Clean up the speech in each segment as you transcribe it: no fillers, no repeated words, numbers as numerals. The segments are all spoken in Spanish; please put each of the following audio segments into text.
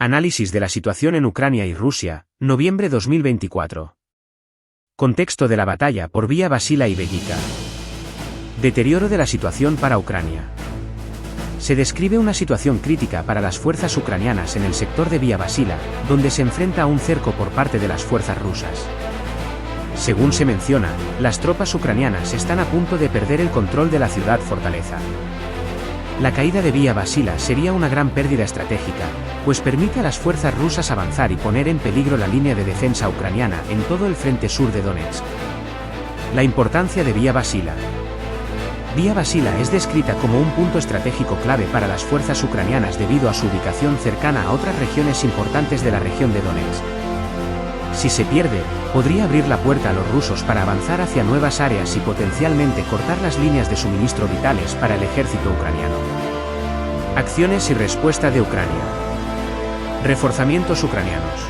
Análisis de la situación en Ucrania y Rusia, noviembre 2024. Contexto de la batalla por Vía Vasila y Vejica. Deterioro de la situación para Ucrania. Se describe una situación crítica para las fuerzas ucranianas en el sector de Vía Vasila, donde se enfrenta a un cerco por parte de las fuerzas rusas. Según se menciona, las tropas ucranianas están a punto de perder el control de la ciudad fortaleza. La caída de Vía Vasila sería una gran pérdida estratégica, pues permite a las fuerzas rusas avanzar y poner en peligro la línea de defensa ucraniana en todo el frente sur de Donetsk. La importancia de Vía Vasila. Vía Vasila es descrita como un punto estratégico clave para las fuerzas ucranianas debido a su ubicación cercana a otras regiones importantes de la región de Donetsk. Si se pierde, podría abrir la puerta a los rusos para avanzar hacia nuevas áreas y potencialmente cortar las líneas de suministro vitales para el ejército ucraniano. Acciones y respuesta de Ucrania. Reforzamientos ucranianos.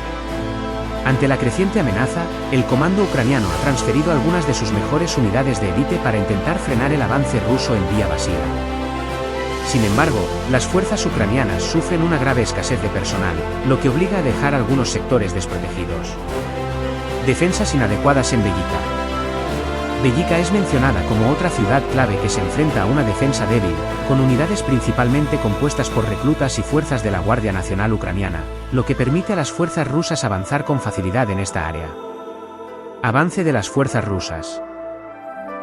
Ante la creciente amenaza, el comando ucraniano ha transferido algunas de sus mejores unidades de élite para intentar frenar el avance ruso en Vía Vasila. Sin embargo, las fuerzas ucranianas sufren una grave escasez de personal, lo que obliga a dejar algunos sectores desprotegidos. Defensas inadecuadas en Vejica. Vejica es mencionada como otra ciudad clave que se enfrenta a una defensa débil, con unidades principalmente compuestas por reclutas y fuerzas de la Guardia Nacional Ucraniana, lo que permite a las fuerzas rusas avanzar con facilidad en esta área. Avance de las fuerzas rusas.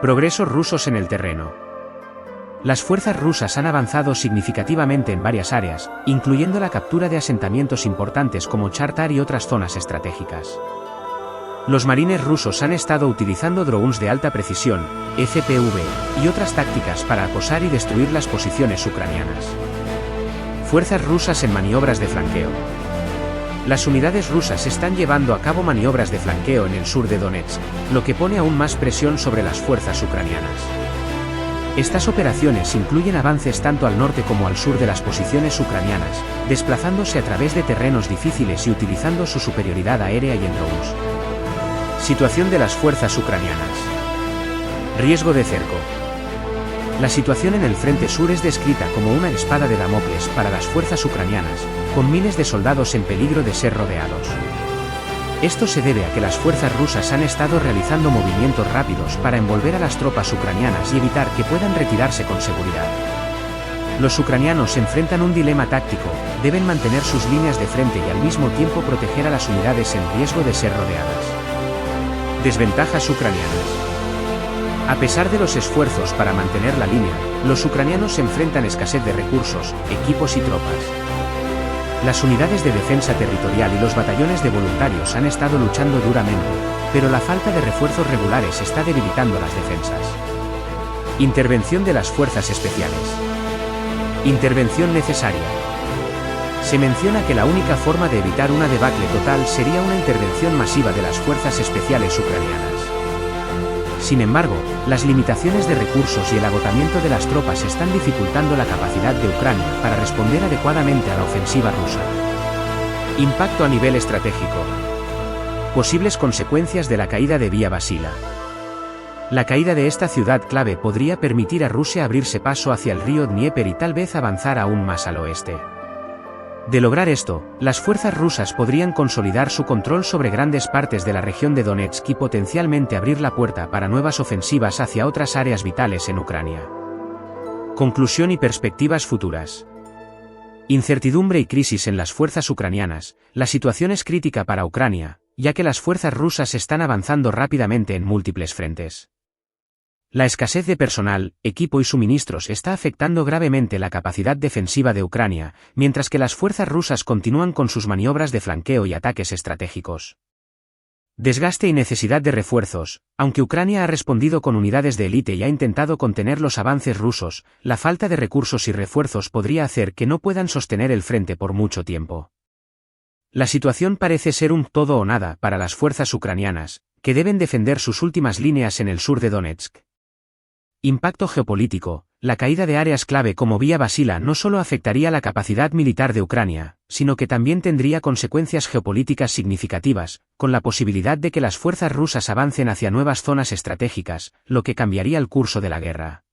Progresos rusos en el terreno. Las fuerzas rusas han avanzado significativamente en varias áreas, incluyendo la captura de asentamientos importantes como Chartar y otras zonas estratégicas. Los marines rusos han estado utilizando drones de alta precisión, FPV, y otras tácticas para acosar y destruir las posiciones ucranianas. Fuerzas rusas en maniobras de flanqueo. Las unidades rusas están llevando a cabo maniobras de flanqueo en el sur de Donetsk, lo que pone aún más presión sobre las fuerzas ucranianas. Estas operaciones incluyen avances tanto al norte como al sur de las posiciones ucranianas, desplazándose a través de terrenos difíciles y utilizando su superioridad aérea y en drones. Situación de las fuerzas ucranianas. Riesgo de cerco. La situación en el frente sur es descrita como una espada de Damocles para las fuerzas ucranianas, con miles de soldados en peligro de ser rodeados. Esto se debe a que las fuerzas rusas han estado realizando movimientos rápidos para envolver a las tropas ucranianas y evitar que puedan retirarse con seguridad. Los ucranianos enfrentan un dilema táctico, deben mantener sus líneas de frente y al mismo tiempo proteger a las unidades en riesgo de ser rodeadas. Desventajas ucranianas. A pesar de los esfuerzos para mantener la línea, los ucranianos se enfrentan escasez de recursos, equipos y tropas. Las unidades de defensa territorial y los batallones de voluntarios han estado luchando duramente, pero la falta de refuerzos regulares está debilitando las defensas. Intervención de las fuerzas especiales. Intervención necesaria. Se menciona que la única forma de evitar una debacle total sería una intervención masiva de las fuerzas especiales ucranianas. Sin embargo, las limitaciones de recursos y el agotamiento de las tropas están dificultando la capacidad de Ucrania para responder adecuadamente a la ofensiva rusa. Impacto a nivel estratégico. Posibles consecuencias de la caída de Vía Vasila. La caída de esta ciudad clave podría permitir a Rusia abrirse paso hacia el río Dnieper y tal vez avanzar aún más al oeste. De lograr esto, las fuerzas rusas podrían consolidar su control sobre grandes partes de la región de Donetsk y potencialmente abrir la puerta para nuevas ofensivas hacia otras áreas vitales en Ucrania. Conclusión y perspectivas futuras. Incertidumbre y crisis en las fuerzas ucranianas. La situación es crítica para Ucrania, ya que las fuerzas rusas están avanzando rápidamente en múltiples frentes. La escasez de personal, equipo y suministros está afectando gravemente la capacidad defensiva de Ucrania, mientras que las fuerzas rusas continúan con sus maniobras de flanqueo y ataques estratégicos. Desgaste y necesidad de refuerzos. Aunque Ucrania ha respondido con unidades de élite y ha intentado contener los avances rusos, la falta de recursos y refuerzos podría hacer que no puedan sostener el frente por mucho tiempo. La situación parece ser un todo o nada para las fuerzas ucranianas, que deben defender sus últimas líneas en el sur de Donetsk. Impacto geopolítico. La caída de áreas clave como Vía Vasila no solo afectaría la capacidad militar de Ucrania, sino que también tendría consecuencias geopolíticas significativas, con la posibilidad de que las fuerzas rusas avancen hacia nuevas zonas estratégicas, lo que cambiaría el curso de la guerra.